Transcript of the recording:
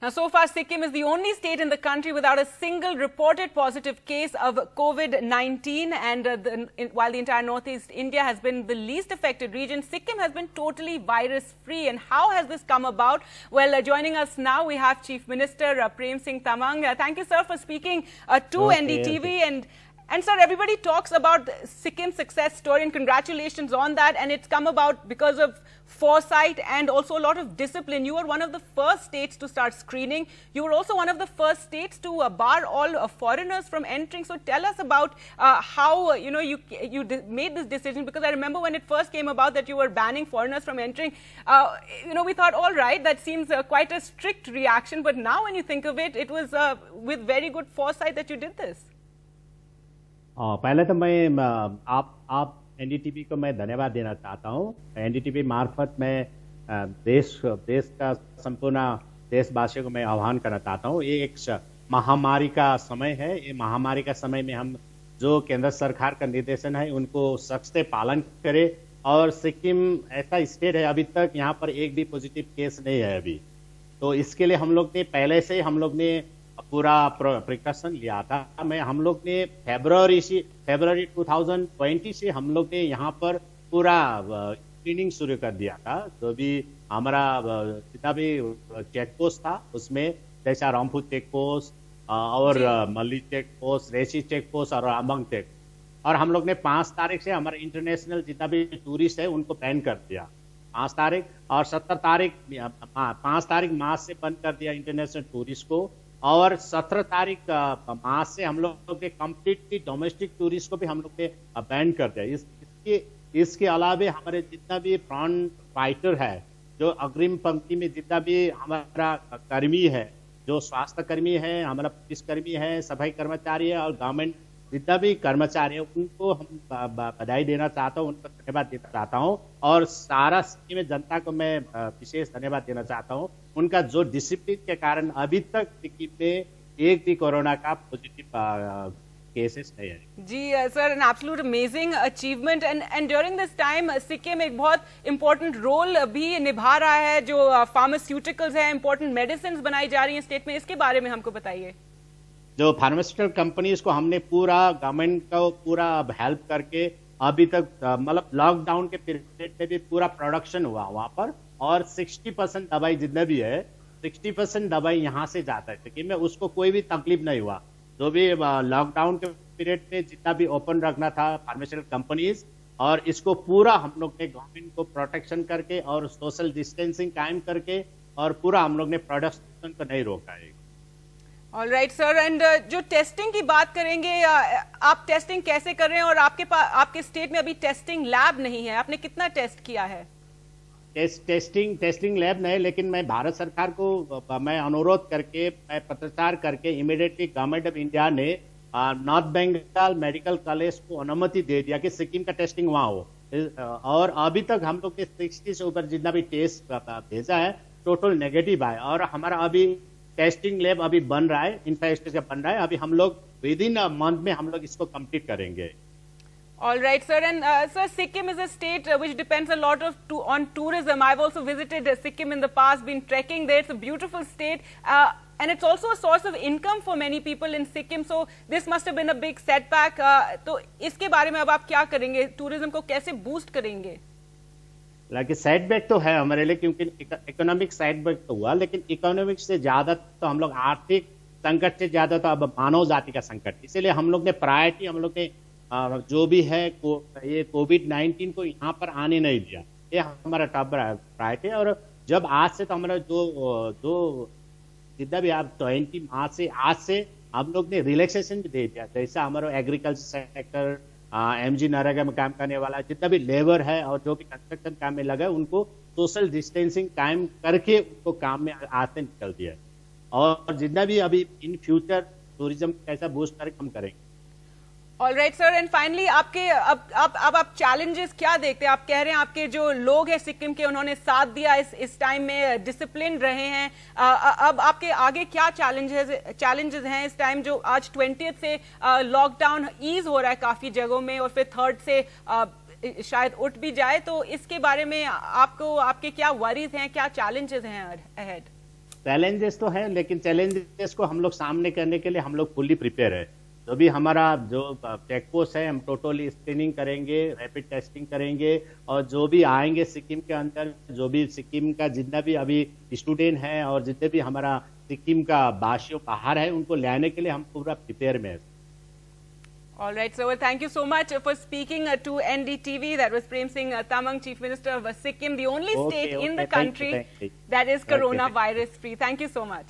Now, so far, Sikkim is the only state in the country without a single reported positive case of COVID-19. And while the entire Northeast India has been the least affected region, Sikkim has been totally virus-free. And how has this come about? Well, joining us now, we have Chief Minister Prem Singh Tamang. Thank you, sir, for speaking to NDTV. And sir, everybody talks about Sikkim's success story, and congratulations on that. And it's come about because of foresight and also a lot of discipline. You were one of the first states to start screening. You were also one of the first states to bar all foreigners from entering. So tell us about how you made this decision, because I remember when it first came about that you were banning foreigners from entering. We thought, all right, that seems quite a strict reaction. But now when you think of it, it was with very good foresight that you did this. पहले तो मैं आप NDTV को मैं धन्यवाद देना चाहता हूँ। एनडीटीवी मार्फत मैं देश का संपूर्ण देशवासियों को मैं आह्वान करना चाहता हूँ। ये एक महामारी का समय है। ये महामारी का समय में हम जो केंद्र सरकार का निर्देशन है उनको सख्त से पालन करें। और सिक्किम ऐसा स्टेट है, अभी तक यहाँ पर एक भी पॉजिटिव केस नहीं है अभी। तो इसके लिए हम लोग ने पहले से हम लोग ने पूरा प्रिकॉशन लिया था। हम लोग ने फरवरी 2020 से हम लोग ने यहाँ पर पूरा स्क्रीनिंग शुरू कर दिया था। जो भी हमारा जितना भी चेक पोस्ट था उसमें, जैसा रामपुर चेक पोस्ट और मल्ली चेक पोस्ट, रेसी चेक पोस्ट और आमंग चेक, और हम लोग ने 5 तारीख से हमारा इंटरनेशनल जितना भी टूरिस्ट है उनको बैन कर दिया। 5 तारीख और 5 तारीख मार्च से बंद कर दिया इंटरनेशनल टूरिस्ट को। और 17 तारीख मार्च से हम लोग ने कम्प्लीटली डोमेस्टिक टूरिस्ट को भी हम लोग ने बैन कर दिया। इसके अलावा हमारे जितना भी फ्रंट फाइटर है, जो अग्रिम पंक्ति में जितना भी हमारा कर्मी है, जो स्वास्थ्य कर्मी है, हमारा पुलिस कर्मी है, सफाई कर्मचारी है और गवर्नमेंट जितना भी कर्मचारी है, उनको हम बधाई देना चाहता हूँ, उनको धन्यवाद देना चाहता हूँ। और सारा सिक्किम में जनता को मैं विशेष धन्यवाद देना चाहता हूँ। उनका जो डिसिप्लिन के कारण अभी तक सिक्किम में एक भी कोरोना का पॉजिटिव केसेस नहीं है। जी sir, an absolute amazing achievement. And during this time Sikkim एक बहुत इंपॉर्टेंट रोल भी निभा रहा है। जो फार्मास्यूटिकल्स है, इंपॉर्टेंट मेडिसिन बनाई जा रही है स्टेट में, इसके बारे में हमको बताइए। जो फार्मास्यूटिकल कंपनीज को हमने पूरा गवर्नमेंट को पूरा हेल्प करके अभी तक मतलब लॉकडाउन के पीरियड में भी पूरा प्रोडक्शन हुआ वहां पर। और 60% दवाई जितना भी है, 60% दवाई यहाँ से जाता है सिक्किम में, उसको कोई भी तकलीफ नहीं हुआ। जो भी लॉकडाउन के पीरियड में जितना भी ओपन रखना था फार्मास्यूटिकल कंपनीज, और इसको पूरा हम लोग ने गवर्नमेंट को प्रोटेक्शन करके और सोशल डिस्टेंसिंग कायम करके और पूरा हम लोग ने प्रोडक्शन को नहीं रोका है। ऑल राइट सर, एंड जो टेस्टिंग की बात करेंगे, आप टेस्टिंग कैसे कर रहे हैं? और आपके स्टेट में अभी टेस्टिंग लैब नहीं है, आपने कितना टेस्ट किया है? टेस्टिंग लैब नहीं, लेकिन मैं भारत सरकार को मैं अनुरोध करके, मैं पत्रचार करके इमीडिएटली गवर्नमेंट ऑफ इंडिया ने नॉर्थ बंगाल मेडिकल कॉलेज को अनुमति दे दिया कि सिक्किम का टेस्टिंग वहाँ हो। और अभी तक हम लोग ने 60 से ऊपर जितना भी टेस्ट भेजा है, टोटल नेगेटिव है। और हमारा अभी टेस्टिंग लैब अभी बन रहा है, इंफ्रास्ट्रक्चर बन रहा है। अभी हम लोग विद इन अ मंथ में हम लोग इसको कंप्लीट करेंगे। All right, sir. And sir, Sikkim is a state which depends a lot on tourism. I've also visited Sikkim in the past, been trekking there. It's a beautiful state, and it's also a source of income for many people in Sikkim. So this must have been a big setback. तो इसके बारे में अब आप क्या करेंगे? Tourism को कैसे बूस्ट करेंगे? हालांकि सेटबैक तो है हमारे लिए, क्योंकि इकोनॉमिक सेटबैक तो हुआ, लेकिन इकोनॉमिक से ज्यादा तो हम लोग आर्थिक संकट से ज्यादा तो अब मानव जाति का संकट। इसीलिए हम लोग ने प्रायोरिटी, हम लोग ने जो भी है ये कोविड-19 को यहाँ पर आने नहीं दिया। ये हमारा टॉप प्रायोरिटी है। और जब आज से तो हमारा जो जितना भी आप 20 मार्च से आज से हम लोग ने रिलैक्सेशन भी दे दिया। जैसा हमारा एग्रीकल्चर सेक्टर, एमजी नरेगा में काम करने वाला जितना भी लेबर है और जो भी कंस्ट्रक्शन काम में लगा है, उनको सोशल डिस्टेंसिंग कायम करके उनको काम में आज से निकल दिया। और जितना भी अभी इन फ्यूचर टूरिज्म कैसा बूस्ट करके हम करेंगे। All right sir, and finally आपके आप चैलेंजेस क्या देखते हैं? आप कह रहे हैं आपके जो लोग हैं सिक्किम के, उन्होंने साथ दिया इस टाइम में, डिसिप्लिन रहे हैं। अब आपके आगे क्या चैलेंजेस हैं इस टाइम, जो आज 20th से लॉकडाउन ईज हो रहा है काफी जगहों में, और फिर 3rd से शायद उठ भी जाए, तो इसके बारे में आपके क्या वरीज हैं, क्या चैलेंजेस हैं अहेड? चैलेंजेस तो है, लेकिन चैलेंजेस को हम लोग सामने करने के लिए हम लोग फुल्ली प्रिपेयर है। जो भी हमारा जो चेक पोस्ट है, हम टोटली स्क्रीनिंग करेंगे, रैपिड टेस्टिंग करेंगे, और जो भी आएंगे सिक्किम के अंदर, जो भी सिक्किम का जितना भी अभी स्टूडेंट है और जितने भी हमारा सिक्किम का वासियों बाहर है, उनको लाने के लिए हम पूरा प्रिपेयर में है। All right, so thank you so much for speaking to NDTV. That was Prem Singh Tamang, Chief Minister of Sikkim, the only state in the country that is coronavirus free. Thank you so much.